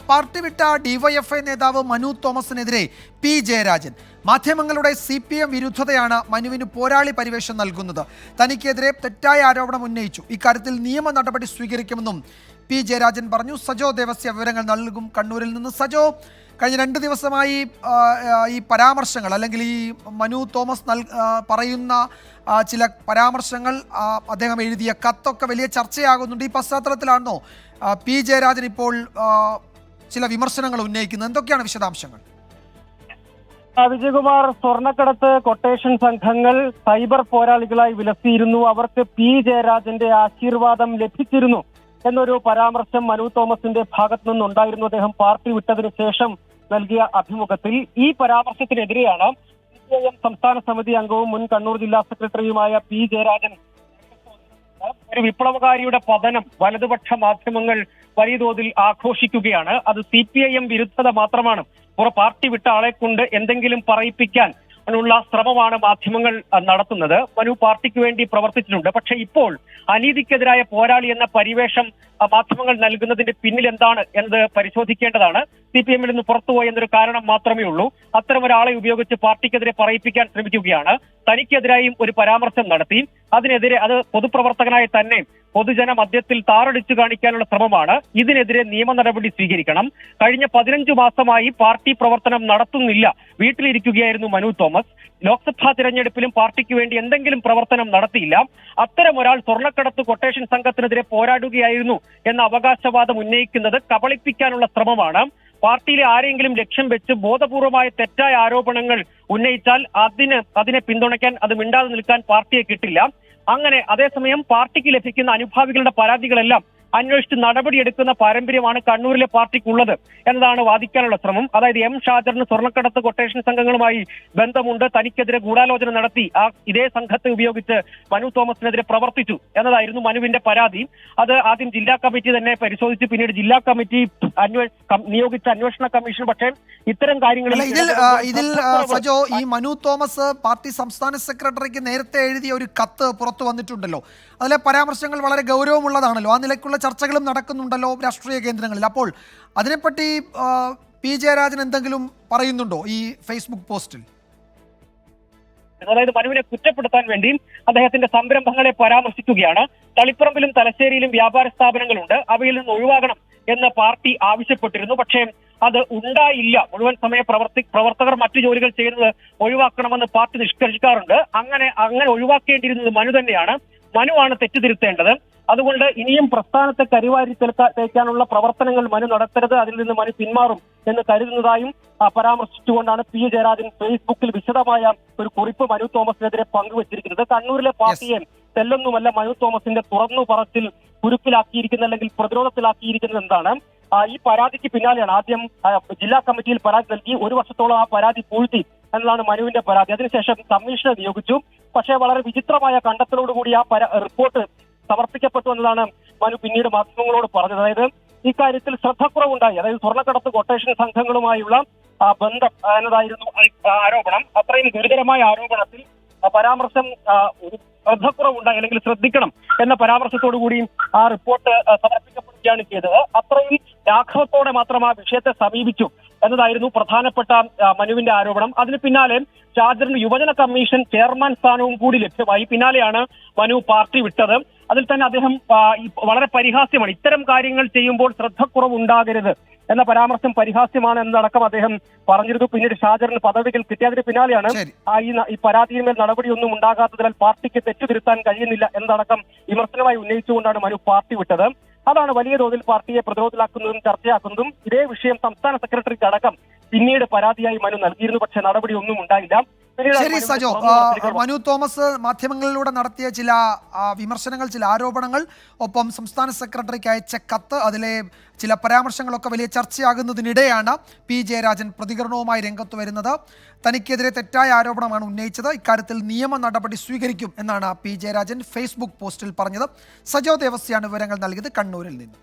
Party വിട്ട DYFI നേതാവ് Manu തോമസിനെതിരെ P Jayarajan. മാധ്യമങ്ങളുടെ CPM വിരുദ്ധതയാണ് മനുവിന് പോരാളി പരിവേഷം നൽകുന്നത്. തനിക്കെതിരെ തെറ്റായ ആരോപണം ഉന്നയിച്ചു. ഇക്കാര്യത്തിൽ നിയമ നടപടി സ്വീകരിക്കുമെന്നും പി ജയരാജൻ പറഞ്ഞു. സജോ ദേവസ്യ വിവരങ്ങൾ നൽകും കണ്ണൂരിൽ നിന്ന്. സജോ, കഴിഞ്ഞ 2 ദിവസമായി ഈ പരാമർശങ്ങൾ അല്ലെങ്കിൽ ഈ മനു തോമസ് പറയുന്ന ചില പരാമർശങ്ങൾ, അദ്ദേഹം എഴുതിയ കത്തൊക്കെ വലിയ ചർച്ചയാകുന്നുണ്ട്. ഈ പശ്ചാത്തലത്തിലാണോ പി ജയരാജൻ ഇപ്പോൾ ചില വിമർശനങ്ങൾ ഉന്നയിക്കുന്നത്? എന്തൊക്കെയാണ് വിശദാംശങ്ങൾ? വിജയകുമാർ, സ്വർണ്ണക്കടത്ത് കൊട്ടേഷൻ സംഘങ്ങൾ സൈബർ പോരാളികളായി വിലസിയിരുന്നു. അവർക്ക് പി ജയരാജന്റെ ആശീർവാദം ലഭിച്ചിരുന്നു എന്നൊരു പരാമർശം മനു തോമസിന്റെ ഭാഗത്തു നിന്നുണ്ടായിരുന്നു. അദ്ദേഹം പാർട്ടി വിട്ടതിന് ശേഷം നൽകിയ അഭിമുഖത്തിൽ ഈ പരാമർശത്തിനെതിരെയാണ് CPIM സംസ്ഥാന സമിതി അംഗവും മുൻ കണ്ണൂർ ജില്ലാ സെക്രട്ടറിയുമായ പി ജയരാജൻ ഒരു വിപ്ലവകാരിയുടെ പതനം വലതുപക്ഷ മാധ്യമങ്ങൾ വലിയ തോതിൽ ആഘോഷിക്കുകയാണ്. അത് CPIM വിരുദ്ധത മാത്രമാണ്. പാർട്ടി വിട്ട ആളെ കൊണ്ട് എന്തെങ്കിലും പറയിപ്പിക്കാൻ ുള്ള ശ്രമമാണ് മാധ്യമങ്ങൾ നടത്തുന്നത്. മനു പാർട്ടിക്ക് വേണ്ടി പ്രവർത്തിച്ചിട്ടുണ്ട്. പക്ഷെ ഇപ്പോൾ അനീതിക്കെതിരായ പോരാളി എന്ന പരിവേഷം മാധ്യമങ്ങൾ നൽകുന്നതിന്റെ പിന്നിൽ എന്താണ് എന്നത് പരിശോധിക്കേണ്ടതാണ്. CPM നിന്ന് പുറത്തുപോയി എന്നൊരു കാരണം മാത്രമേ ഉള്ളൂ. അത്തരം ഒരാളെ ഉപയോഗിച്ച് പാർട്ടിക്കെതിരെ പറയിപ്പിക്കാൻ ശ്രമിക്കുകയാണ്. തനിക്കെതിരായും ഒരു പരാമർശം നടത്തി. അതിനെതിരെ അത് പൊതുപ്രവർത്തകനായി തന്നെ പൊതുജന മധ്യത്തിൽ താറടിച്ചു കാണിക്കാനുള്ള ശ്രമമാണ്. ഇതിനെതിരെ നിയമ നടപടി സ്വീകരിക്കണം. കഴിഞ്ഞ 15 മാസമായി പാർട്ടി പ്രവർത്തനം നടത്തുന്നില്ല, വീട്ടിലിരിക്കുകയായിരുന്നു മനു തോമസ്. ലോക്സഭാ തിരഞ്ഞെടുപ്പിലും പാർട്ടിക്ക് വേണ്ടി എന്തെങ്കിലും പ്രവർത്തനം നടത്തിയില്ല. അത്തരം ഒരാൾ സ്വർണ്ണക്കടത്ത് കൊട്ടേഷൻ സംഘത്തിനെതിരെ പോരാടുകയായിരുന്നു എന്ന അവകാശവാദം ഉന്നയിക്കുന്നത് കബളിപ്പിക്കാനുള്ള ശ്രമമാണ്. പാർട്ടിയിലെ ആരെങ്കിലും ലക്ഷ്യം വെച്ച് ബോധപൂർവമായ തെറ്റായ ആരോപണങ്ങൾ ഉന്നയിച്ചാൽ അതിനെ പിന്തുണയ്ക്കാൻ, അത് മിണ്ടാതെ നിൽക്കാൻ പാർട്ടിയെ കിട്ടില്ല. അങ്ങനെ അതേസമയം പാർട്ടിക്ക് ലഭിക്കുന്ന അനുഭാവികളുടെ പരാതികളെല്ലാം അന്വേഷിച്ച് നടപടിയെടുക്കുന്ന പാരമ്പര്യമാണ് കണ്ണൂരിലെ പാർട്ടിക്കുള്ളത് എന്നതാണ് വാദിക്കാനുള്ള ശ്രമം. അതായത് M ഷാജറിന് സ്വർണ്ണക്കടത്ത് കൊട്ടേഷൻ സംഘങ്ങളുമായി ബന്ധമുണ്ട്, തനിക്കെതിരെ ഗൂഢാലോചന നടത്തി ഇതേ സംഘത്തെ ഉപയോഗിച്ച് മനു തോമസിനെതിരെ പ്രവർത്തിച്ചു എന്നതായിരുന്നു മനുവിന്റെ പരാതി. അത് ആദ്യം ജില്ലാ കമ്മിറ്റി തന്നെ പരിശോധിച്ചു. പിന്നീട് ജില്ലാ കമ്മിറ്റി നിയോഗിച്ച അന്വേഷണ കമ്മീഷൻ പക്ഷേ ഇത്തരം കാര്യങ്ങളിൽ ഇതിൽ സജോ, ഈ മനു തോമസ് പാർട്ടി സംസ്ഥാന സെക്രട്ടറിക്ക് നേരത്തെ എഴുതിയ ഒരു കത്ത് പുറത്തു വന്നിട്ടുണ്ടല്ലോ. അതിലെ പരാമർശങ്ങൾ വളരെ ഗൗരവമുള്ളതാണല്ലോ. ആ നിലയ്ക്കുള്ള ചർച്ചകളും നടക്കുന്നുണ്ടല്ലോ രാഷ്ട്രീയ കേന്ദ്രങ്ങളിൽ. അപ്പോൾ അതിനെപ്പറ്റി പി ജയരാജൻ എന്തെങ്കിലും പറയുന്നുണ്ടോ ഈ ഫേസ്ബുക്ക് പോസ്റ്റിൽ? അതായത് മനുവിനെ കുറ്റപ്പെടുത്താൻ വേണ്ടി അദ്ദേഹത്തിന്റെ സംരംഭങ്ങളെ പരാമർശിക്കുകയാണ്. തളിപ്പറമ്പിലും തലശ്ശേരിയിലും വ്യാപാര സ്ഥാപനങ്ങളുണ്ട്, അവയിൽ നിന്ന് ഒഴിവാകണം എന്ന് പാർട്ടി ആവശ്യപ്പെട്ടിരുന്നു. പക്ഷേ അത് ഉണ്ടായില്ല. മുഴുവൻ സമയ പ്രവർത്തകർ മറ്റു ജോലികൾ ചെയ്യുന്നത് ഒഴിവാക്കണമെന്ന് പാർട്ടി നിഷ്കർഷിക്കാറുണ്ട്. അങ്ങനെ ഒഴിവാക്കേണ്ടിയിരുന്നത് മനു തന്നെയാണ്. മനുവാണ് തെറ്റുതിരുത്തേണ്ടത്. അതുകൊണ്ട് ഇനിയും പ്രസ്ഥാനത്തെ കരിവാരി തേക്കാനുള്ള പ്രവർത്തനങ്ങൾ മനു നടത്തരുത്, അതിൽ നിന്ന് മനു പിന്മാറും എന്ന് കരുതുന്നതായും പരാമർശിച്ചുകൊണ്ടാണ് പി ജയരാജൻ ഫേസ്ബുക്കിൽ വിശദമായ ഒരു കുറിപ്പ് മനു തോമസിനെതിരെ പങ്കുവച്ചിരിക്കുന്നത്. കണ്ണൂരിലെ പാർട്ടിയെ തെല്ലൊന്നുമല്ല മനു തോമസിന്റെ തുറന്നു പറച്ചിൽ കുരുക്കിലാക്കിയിരിക്കുന്നത് അല്ലെങ്കിൽ പ്രതിരോധത്തിലാക്കിയിരിക്കുന്നത് എന്താണ്? ഈ പരാതിക്ക് പിന്നാലെയാണ് ആദ്യം ജില്ലാ കമ്മിറ്റിയിൽ പരാതി നൽകി 1 വർഷത്തോളം ആ പരാതി പൂഴ്ത്തി എന്നതാണ് മനുവിന്റെ പരാതി. അതിനുശേഷം കമ്മീഷനെ നിയോഗിച്ചു. പക്ഷേ വളരെ വിചിത്രമായ കണ്ടെത്തലോടുകൂടി ആ റിപ്പോർട്ട് സമർപ്പിക്കപ്പെട്ടു എന്നതാണ് മനു പിന്നീട് മാധ്യമങ്ങളോട് പറഞ്ഞത്. അതായത് ഇക്കാര്യത്തിൽ ശ്രദ്ധക്കുറവുണ്ടായി. അതായത് സ്വർണ്ണക്കടത്ത് കൊട്ടേഷൻ സംഘങ്ങളുമായുള്ള ബന്ധം എന്നതായിരുന്നു ആരോപണം. അത്രയും ഗുരുതരമായ ആരോപണത്തിൽ പരാമർശം ശ്രദ്ധക്കുറവുണ്ടായി അല്ലെങ്കിൽ ശ്രദ്ധിക്കണം എന്ന പരാമർശത്തോടു കൂടിയും ആ റിപ്പോർട്ട് സമർപ്പിക്കപ്പെടുകയാണ് ചെയ്തത്. അത്രയും ലാഘവത്തോടെ മാത്രം ആ വിഷയത്തെ സമീപിച്ചു എന്നതായിരുന്നു പ്രധാനപ്പെട്ട മനുവിന്റെ ആരോപണം. അതിന് പിന്നാലെ ഷാജറിന് യുവജന കമ്മീഷൻ ചെയർമാൻ സ്ഥാനവും കൂടി ലഭ്യമായി. പിന്നാലെയാണ് മനു പാർട്ടി വിട്ടത്. അതിൽ തന്നെ അദ്ദേഹം വളരെ പരിഹാസ്യമാണ്. ഇത്തരം കാര്യങ്ങൾ ചെയ്യുമ്പോൾ ശ്രദ്ധക്കുറവുണ്ടാകരുത് എന്ന പരാമർശം പരിഹാസ്യമാണ് എന്നടക്കം അദ്ദേഹം പറഞ്ഞിരുന്നു. പിന്നീട് ഷാജറിന് പദവികൾ കിട്ടിയതിന് പിന്നാലെയാണ് ഈ പരാതിയിന്മേൽ നടപടിയൊന്നും ഉണ്ടാകാത്തതിനാൽ പാർട്ടിക്ക് തെറ്റുതിരുത്താൻ കഴിയുന്നില്ല എന്നടക്കം വിമർശനമായി ഉന്നയിച്ചുകൊണ്ടാണ് മനു പാർട്ടി വിട്ടത്. അതാണ് വലിയ തോതിൽ പാർട്ടിയെ പ്രതിരോധത്തിലാക്കുന്നതും ചർച്ചയാക്കുന്നതും. ഇതേ വിഷയം സംസ്ഥാന സെക്രട്ടറിക്ക് അടക്കം പിന്നീട് പരാതിയായി മനു നൽകിയിരുന്നു. പക്ഷെ നടപടിയൊന്നും ഉണ്ടായില്ല. ശരി സജോ, മനു തോമസ് മാധ്യമങ്ങളിലൂടെ നടത്തിയ ചില വിമർശനങ്ങൾ, ചില ആരോപണങ്ങൾ, ഒപ്പം സംസ്ഥാന സെക്രട്ടറിക്ക് അയച്ച കത്ത്, അതിലെ ചില പരാമർശങ്ങളൊക്കെ വലിയ ചർച്ചയാകുന്നതിനിടെയാണ് പി ജയരാജൻ പ്രതികരണവുമായി രംഗത്ത് വരുന്നത്. തനിക്കെതിരെ തെറ്റായ ആരോപണമാണ് ഉന്നയിച്ചത്, ഇക്കാര്യത്തിൽ നിയമ നടപടി സ്വീകരിക്കും എന്നാണ് പി ജയരാജൻ ഫേസ്ബുക്ക് പോസ്റ്റിൽ പറഞ്ഞത്. സജോ ദേവസ്യാണ് വിവരങ്ങൾ നൽകിയത് കണ്ണൂരിൽ നിന്ന്.